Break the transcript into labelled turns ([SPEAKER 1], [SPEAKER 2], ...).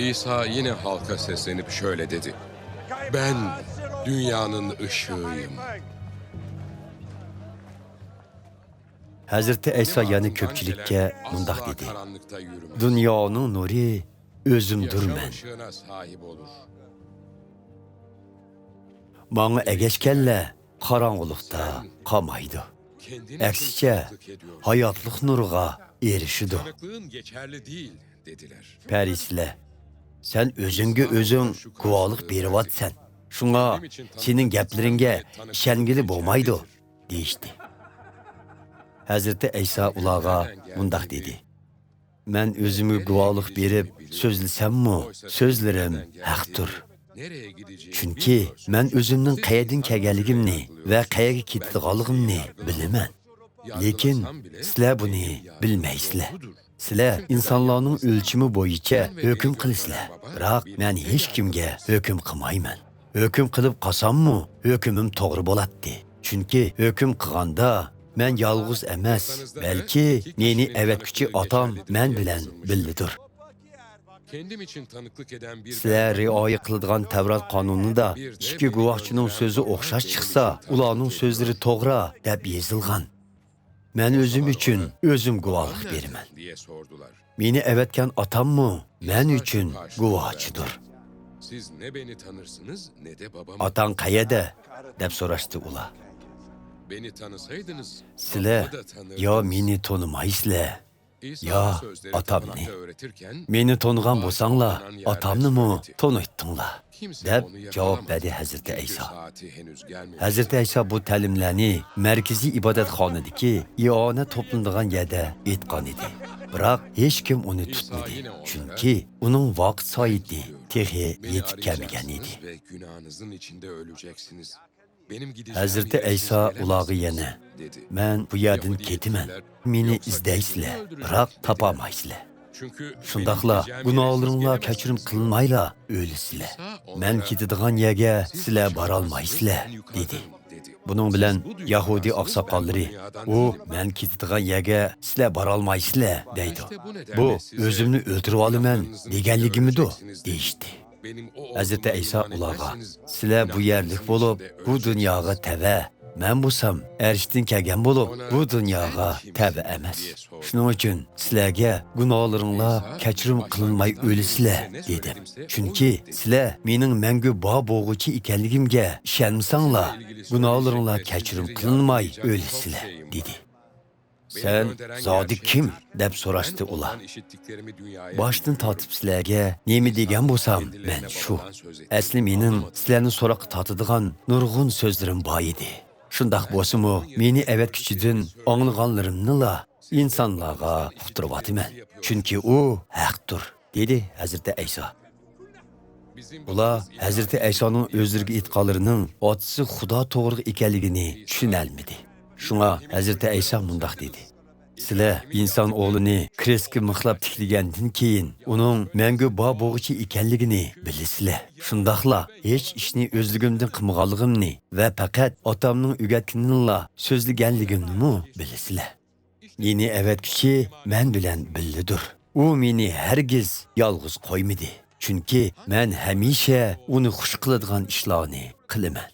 [SPEAKER 1] İsa yine halka seslenip şöyle dedi. Ben dünyanın ışığıyım.
[SPEAKER 2] Hazreti İsa yani köpçülükке mundaq
[SPEAKER 1] asla
[SPEAKER 2] dedi.
[SPEAKER 1] karanlıkta yürümez.
[SPEAKER 2] Dünyanın nuri özümdür
[SPEAKER 1] Yaşam
[SPEAKER 2] men.
[SPEAKER 1] ışığına sahip olur.
[SPEAKER 2] Bana egeşkelle karanlıkta kalmaydı.
[SPEAKER 1] Kendin için
[SPEAKER 2] Aksice
[SPEAKER 1] tanıklık ediyorsun.
[SPEAKER 2] hayatlık nurga erişidu.
[SPEAKER 1] Tanıklığın geçerli değil dediler.
[SPEAKER 2] Perisle, sen özüngü özün guvalık berivatsen. Şuna senin gepleringge işengili bolmaydı deyişti. Hazreti İsa ulağa mundaq dedi. Men özümü guvalık berip sözlesem sözlerim haqdır.
[SPEAKER 1] Nereye gideceğini
[SPEAKER 2] Çünkü
[SPEAKER 1] bilmiyorsun.
[SPEAKER 2] men özümnün
[SPEAKER 1] Siz
[SPEAKER 2] qayerdan kelganligimni
[SPEAKER 1] tanıklık
[SPEAKER 2] ve qayerga ketadiganligimni bilaman. Lekin sizlar buni bilmaysizlar. Sizlar insonlarning o'lchimi bo'yicha hukm qilasizlar. Biroq men hech kimga hukm qilmayman. Hukm qilib qolsammi, hukmim to'g'ri bo'ladi. Chunki hukm qilganda men yolg'iz emas, balki meni avatguchi otam men bilan billidir.
[SPEAKER 1] Kendim için tanıklık eden bir
[SPEAKER 2] Sizlar rioya qiladigan Tavrat qonunida ikki guvohchining so'zi o'xshash chiqsa, ularning so'zlari to'g'ri deb yozilgan. Men o'zim uchun o'zim guvohlik beraman.
[SPEAKER 1] diye sordular.
[SPEAKER 2] Meni avatgan otammi men uchun guvohchidir.
[SPEAKER 1] Siz ne beni tanırsınız ne de babamı.
[SPEAKER 2] Otang qayerda? deb so'rashdi ular.
[SPEAKER 1] Beni tanısaydınız
[SPEAKER 2] Sizlar
[SPEAKER 1] babamı da tanırdınız.
[SPEAKER 2] yo meni tonimaysizlar,
[SPEAKER 1] İsa
[SPEAKER 2] yo
[SPEAKER 1] sözleri
[SPEAKER 2] otamni.
[SPEAKER 1] tapınakta öğretirken
[SPEAKER 2] Meni tonigan bo'lsanglar, otamnimi tonitdinglar
[SPEAKER 1] kimse
[SPEAKER 2] deb
[SPEAKER 1] onu
[SPEAKER 2] javob
[SPEAKER 1] yakalamaz.
[SPEAKER 2] berdi Hazreti
[SPEAKER 1] Çünkü
[SPEAKER 2] İsa.
[SPEAKER 1] saati henüz gelmemiş.
[SPEAKER 2] Hazreti İsa bu ta'limlarni markaziy ibodatxonadagi iona to'planadigan yerda aytgan edi. Biroq hech kim uni tutmadi. Chunki uning vaqt soati texi
[SPEAKER 1] Beni
[SPEAKER 2] yetib kelmagan edi.
[SPEAKER 1] arayacaksınız ve günahınızın içinde öleceksiniz. Benim gideceğim
[SPEAKER 2] Hazreti
[SPEAKER 1] yere siz
[SPEAKER 2] İsa
[SPEAKER 1] gelemezsiniz,
[SPEAKER 2] ulağı yana,
[SPEAKER 1] dedi.
[SPEAKER 2] men bu yerdan
[SPEAKER 1] Yahudi
[SPEAKER 2] ketaman.
[SPEAKER 1] yetkililer,
[SPEAKER 2] Meni
[SPEAKER 1] "Yoksa
[SPEAKER 2] izdaysizlar,
[SPEAKER 1] kendini öldürecek,"
[SPEAKER 2] biroq
[SPEAKER 1] dediler.
[SPEAKER 2] topolmaysizlar.
[SPEAKER 1] Çünkü benim
[SPEAKER 2] Shundaqla
[SPEAKER 1] gideceğim yere siz
[SPEAKER 2] gunohlaringlar
[SPEAKER 1] gelemezsiniz.
[SPEAKER 2] kechirim qilmayla o'lisizlar. Men ketadigan yerga sizlar borolmaysizlar, dedi. Buning bilan Yahudi oqsoqollari, u men ketadigan yerga sizlar borolmaysizlar, deydi. Bu o'zimni o'ldirib olaman deganligimidu, deyishdi. Hazreti İsa ulağa, sizlar bu yerlik bo'lib, bu dunyoga tava, men bo'lsam arshdan kelgan bo'lib, bu dunyoga tava emas. Shuning uchun sizlarga gunohlaringlar kechirim qilinmay o'lisizlar, dedim. Chunki sizlar mening mangu bor bo'g'uchi ekanligimga ishonmasanglar, gunohlaringlar kechirim qilinmay o'lisizlar, dedi. Sen zodi kim? deb so'rashdi ular. Boshdan tortib sizlarga nima degan bo'lsam, men shu. Asli mening sizlarni so'roqqa tortadigan nurg'un so'zlarim bor edi. Shundoq bo'lsa-mu, meni avatguchidan anglaganlarimni insonlarga uqtiryapman. Chunki u haqdir, dedi Hazreti İsa. Ular Hazreti İsa'ning o'zlariga aytganlarining otisi Xudo to'g'ri ekanligini tushunolmadi. Shunga Hazreti İsa mundaq dedi. Sizlar inson o'g'lini kreskga mixlab tiklagandan keyin uning mangu bor bo'g'ichi ekanligini bilasizlar. Shundaqla hech ishni o'zligimdan qilmaganligimni va faqat otamning o'rgatganini so'zlaganligimni bilasizlar. Meni avatguchi men bilan billidir. U meni hargiz yolg'iz qo'ymadi. Chunki men hamisha uni xush qiladigan ishlarni qilaman.